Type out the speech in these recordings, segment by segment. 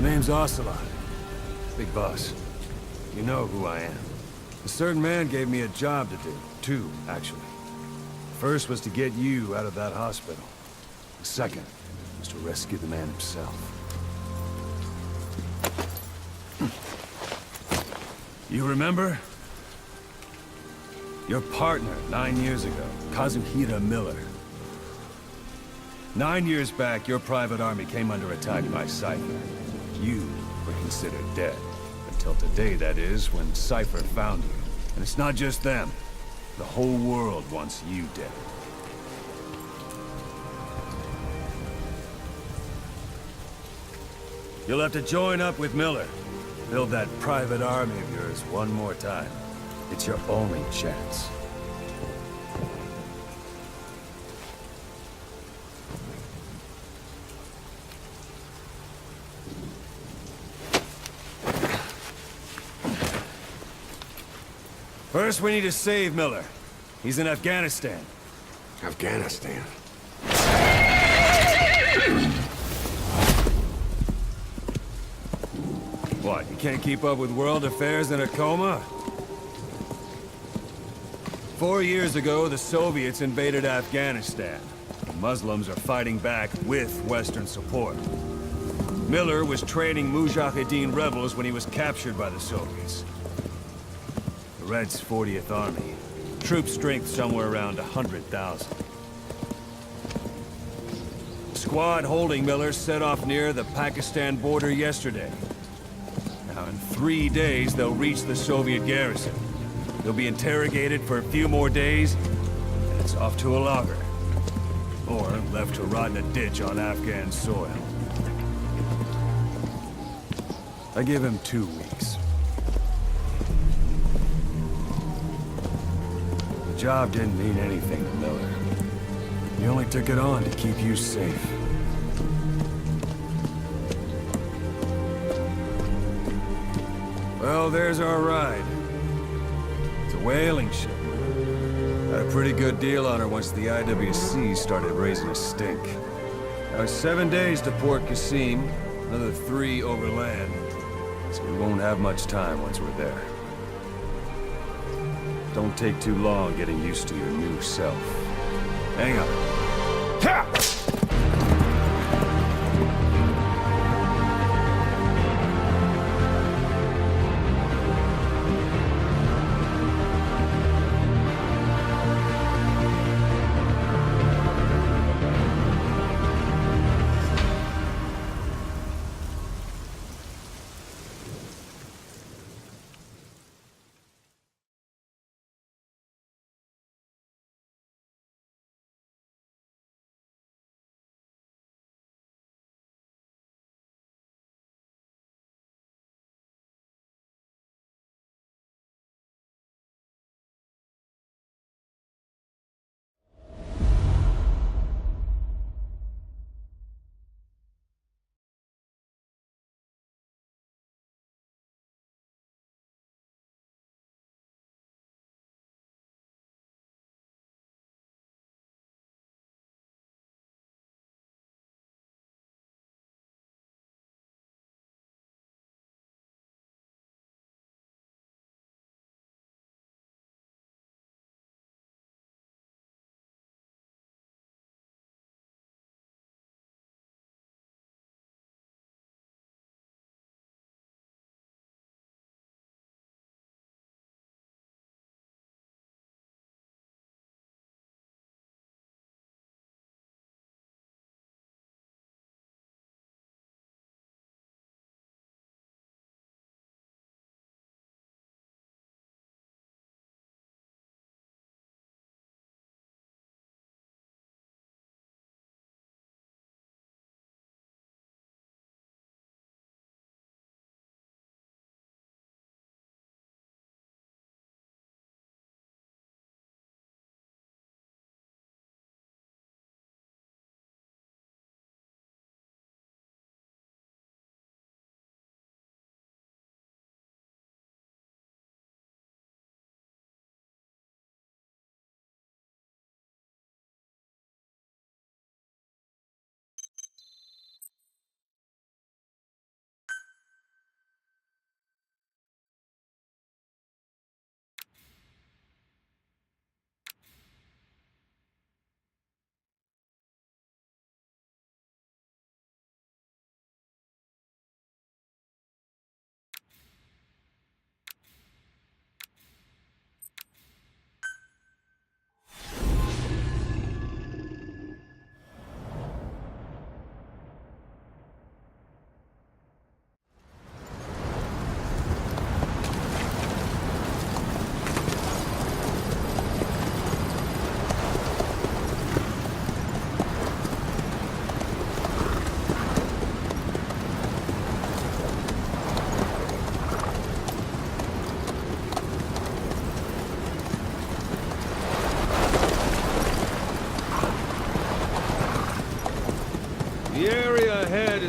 The name's Ocelot. Big boss. You know who I am. A certain man gave me a job to do. Two, actually. First was to get you out of that hospital. The second was to rescue the man himself. You remember? Your partner 9 years ago, Kazuhira Miller. 9 years back, your private army came under attack by Cypher. You were considered dead. Until today, that is, when Cypher found you. And it's not just them. The whole world wants you dead. You'll have to join up with Miller. Build that private army of yours one more time. It's your only chance. First, we need to save Miller. He's in Afghanistan. Afghanistan? What, you can't keep up with world affairs in a coma? 4 years ago, the Soviets invaded Afghanistan. The Muslims are fighting back with Western support. Miller was training Mujahideen rebels when he was captured by the Soviets. The Reds' 40th Army. Troop strength somewhere around 100,000. The squad holding Miller set off near the Pakistan border yesterday. Now, in 3 days, they'll reach the Soviet garrison. They'll be interrogated for a few more days, and it's off to a lager. Or left to rot in a ditch on Afghan soil. I give him 2 weeks. The job didn't mean anything to Miller. He only took it on to keep you safe. Well, there's our ride. It's a whaling ship. Had a pretty good deal on her once the IWC started raising a stink. Now it's 7 days to Port Qasim, another 3 overland. So we won't have much time once we're there. Don't take too long getting used to your new self. Hang on. Ha!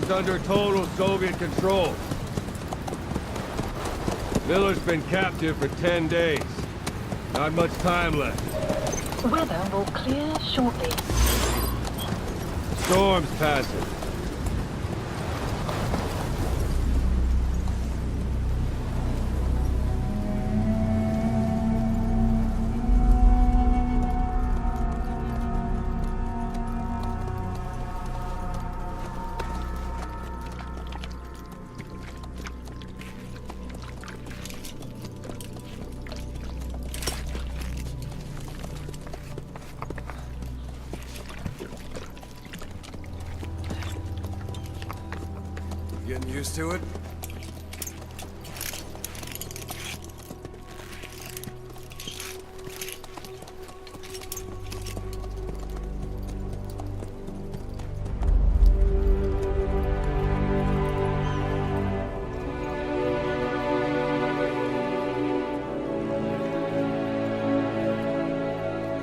is under total Soviet control. Miller's been captive for 10 days. Not much time left. Weather will clear shortly. Storm's passing. Getting used to it?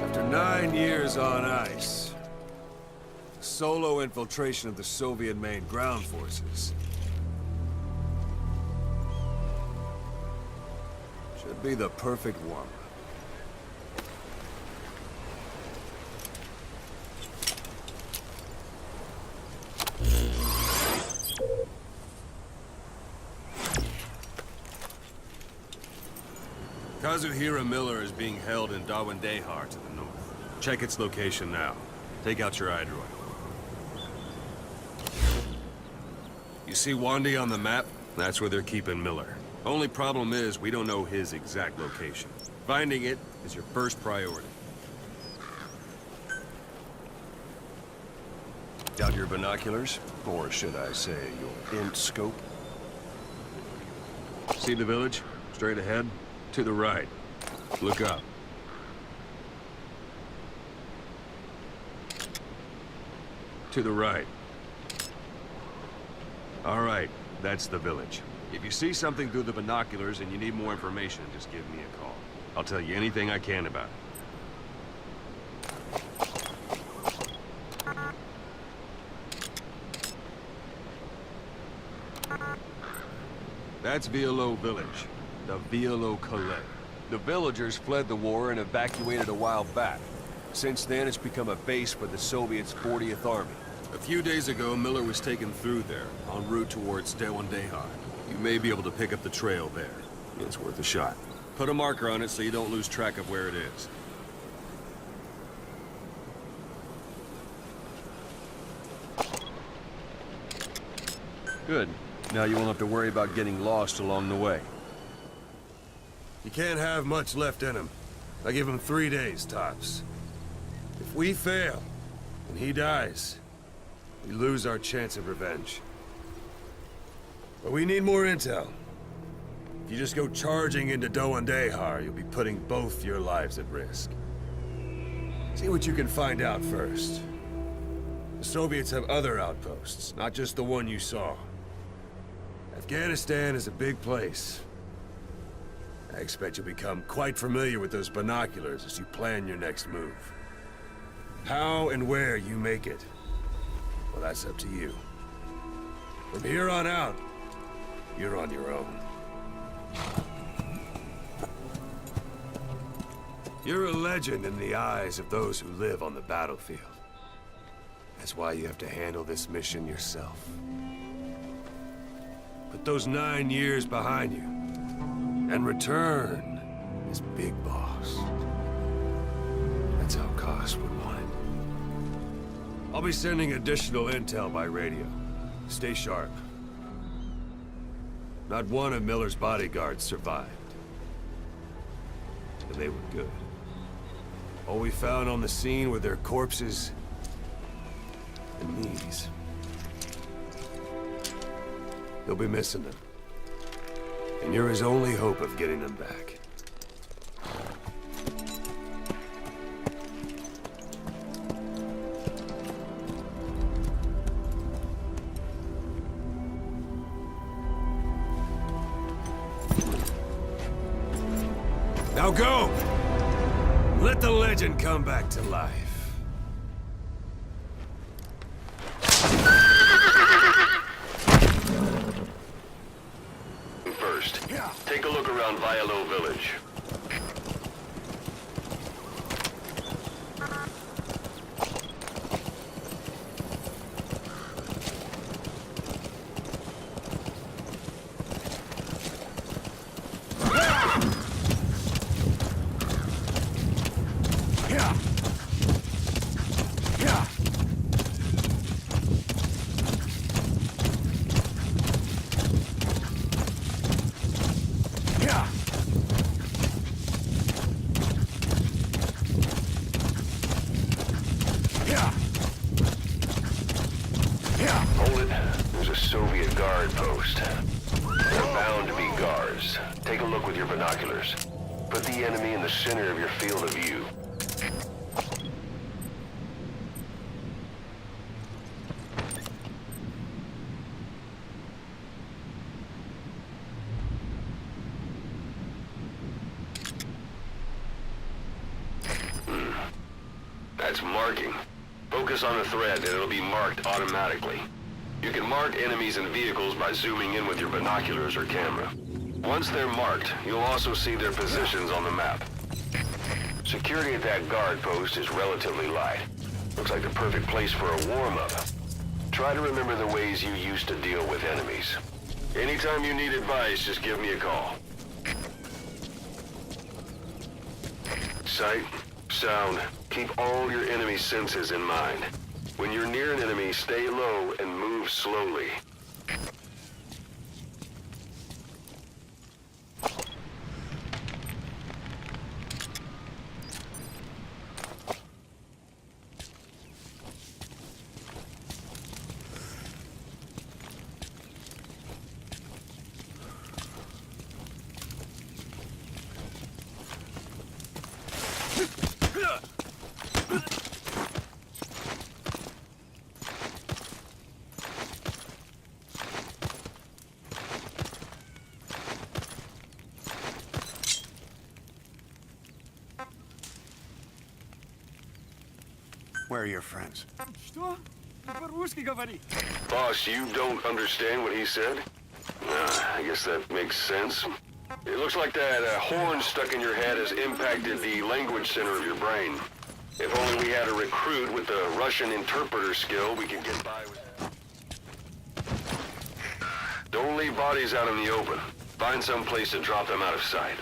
After 9 years on ice, solo infiltration of the Soviet main ground forces should be the perfect warm-up. Kazuhira Miller is being held in Dawandehar to the north. Check its location now. Take out your iDroid. You see Wandy on the map? That's where they're keeping Miller. Only problem is, we don't know his exact location. Finding it is your first priority. Got your binoculars? Or should I say, your int scope? See the village? Straight ahead? To the right. Look up. To the right. All right, that's the village. If you see something through the binoculars and you need more information, just give me a call. I'll tell you anything I can about it. That's Violo Village, the Violo Calais. The villagers fled the war and evacuated a while back. Since then, it's become a base for the Soviets' 40th Army. A few days ago, Miller was taken through there, en route towards Dawandehar. You may be able to pick up the trail there. It's worth a shot. Put a marker on it so you don't lose track of where it is. Good. Now you won't have to worry about getting lost along the way. You can't have much left in him. I give him 3 days, tops. If we fail, and he dies, we lose our chance of revenge. But we need more intel. If you just go charging into Dawandehar, you'll be putting both your lives at risk. See what you can find out first. The Soviets have other outposts, not just the one you saw. Afghanistan is a big place. I expect you'll become quite familiar with those binoculars as you plan your next move. How and where you make it, well, that's up to you. From here on out, you're on your own. You're a legend in the eyes of those who live on the battlefield. That's why you have to handle this mission yourself. Put those 9 years behind you, and return as Big Boss. That's how Koss would want it. I'll be sending additional intel by radio. Stay sharp. Not one of Miller's bodyguards survived. And they were good. All we found on the scene were their corpses and knees. They'll be missing them. And you're his only hope of getting them back. Now go! Let the legend come back to life. around Vialo Village. Hold it. There's a Soviet guard post. They're bound to be guards. Take a look with your binoculars. Put the enemy in the center of your field of view. That's marking. Focus on the thread and it'll be marked automatically. You can mark enemies and vehicles by zooming in with your binoculars or camera. Once they're marked, you'll also see their positions on the map. Security at that guard post is relatively light. Looks like the perfect place for a warm-up. Try to remember the ways you used to deal with enemies. Anytime you need advice, just give me a call. Sight, sound, keep all your enemy senses in mind. When you're near an enemy, stay low and move slowly. Where are your friends? Boss, you don't understand what he said? I guess that makes sense. It looks like that horn stuck in your head has impacted the language center of your brain. If only we had a recruit with the Russian interpreter skill, we could get by with that. Don't leave bodies out in the open. Find some place to drop them out of sight.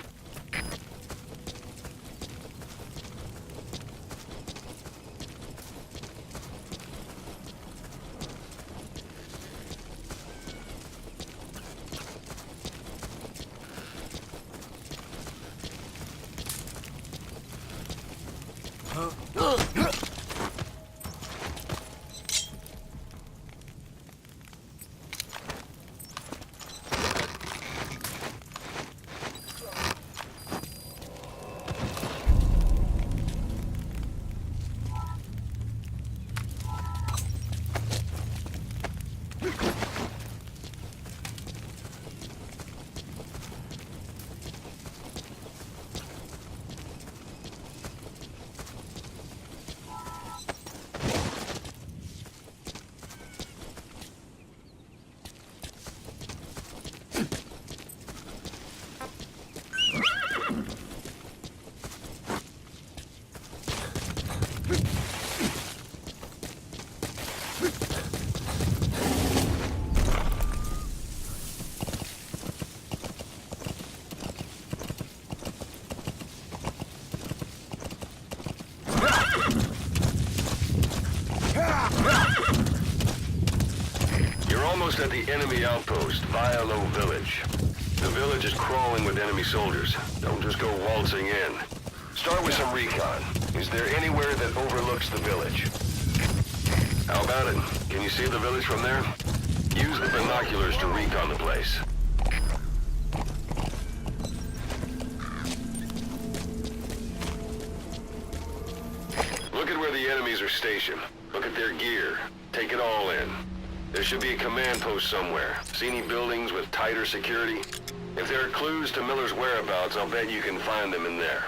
Almost at the enemy outpost, Vialo Village. The village is crawling with enemy soldiers. Don't just go waltzing in. Start with some recon. Is there anywhere that overlooks the village? How about it? Can you see the village from there? Use the binoculars to recon the place. Look at where the enemies are stationed. Look at their gear. Take it all in. There should be a command post somewhere. See any buildings with tighter security? If there are clues to Miller's whereabouts, I'll bet you can find them in there.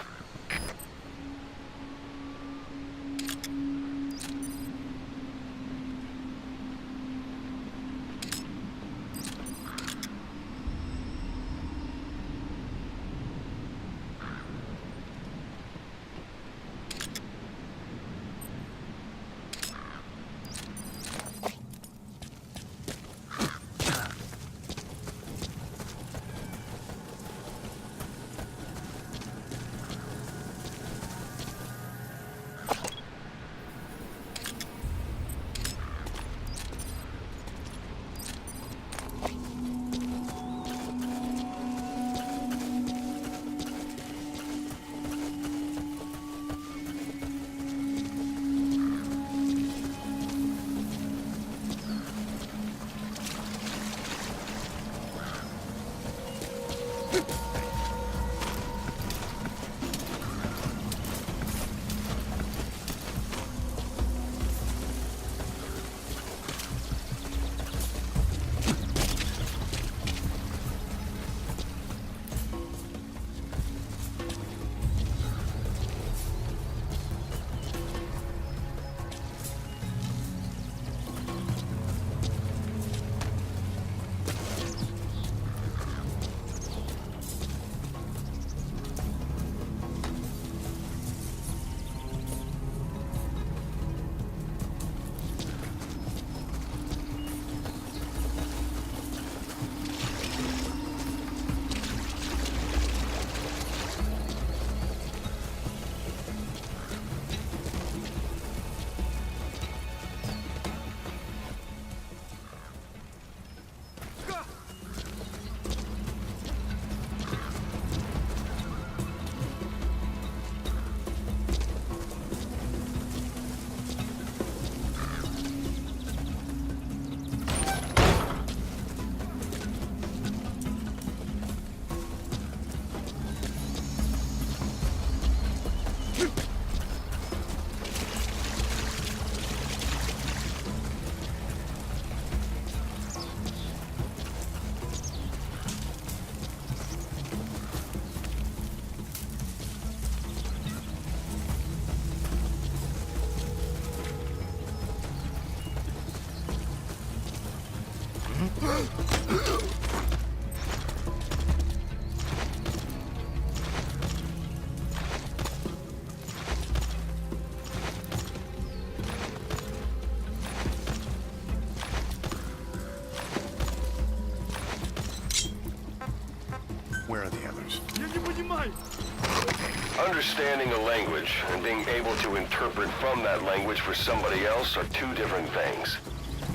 Understanding a language and being able to interpret from that language for somebody else are two different things.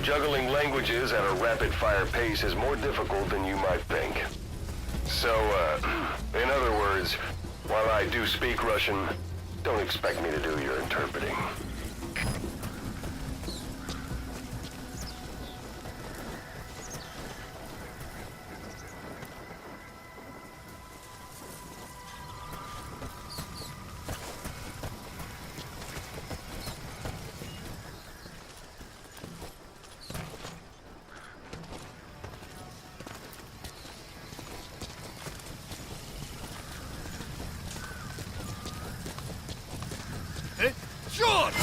Juggling languages at a rapid-fire pace is more difficult than you might think. So, in other words, while I do speak Russian, don't expect me to do your interpreting. Черт!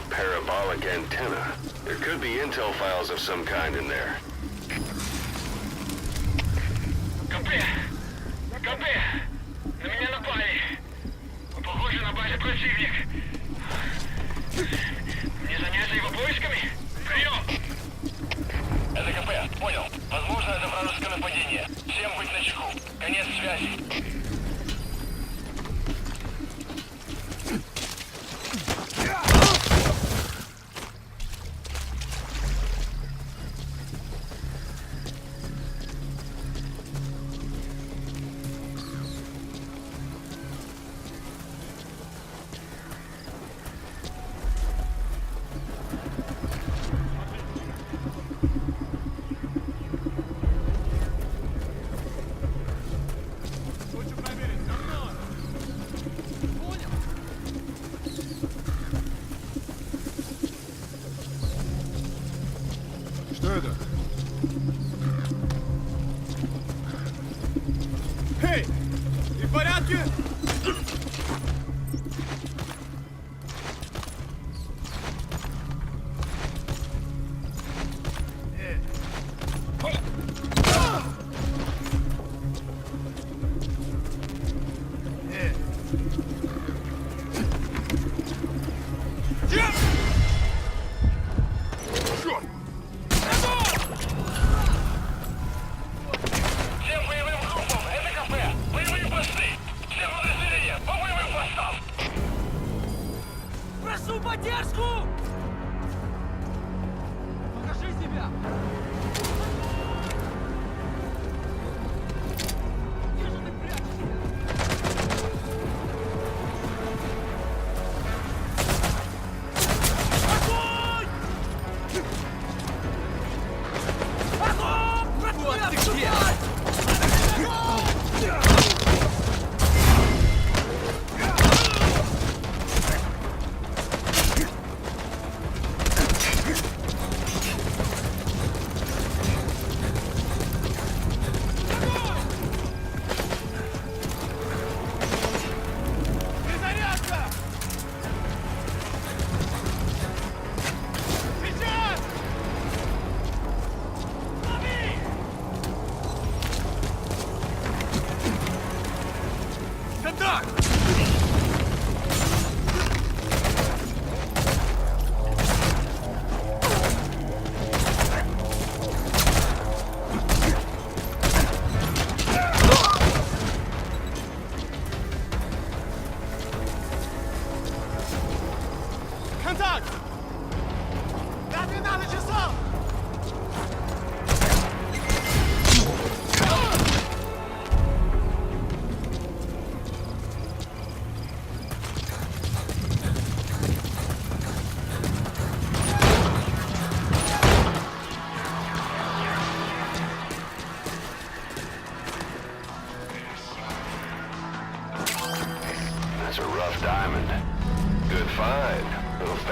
Parabolic antenna. There could be intel files of some kind in there. КП! КП! На меня напали! Похоже, на базе противник. Мне заняться его поисками? Прием! Это КП, понял. Возможно, это вражеское нападение. Всем быть начеку. Конец связи. Что это? Эй! Ты в порядке? Всем боевым группам! Это КП! Боевые посты! Всем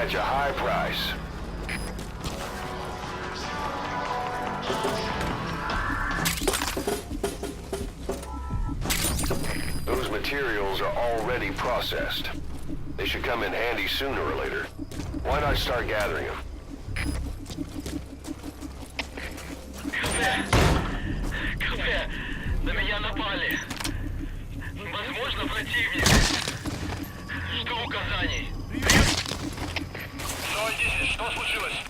fetch a high price. Those materials are already processed. They should come in handy sooner or later. Why not start gathering them? КП! На меня напали! Возможно, противник! Жду указаний! 010, что случилось?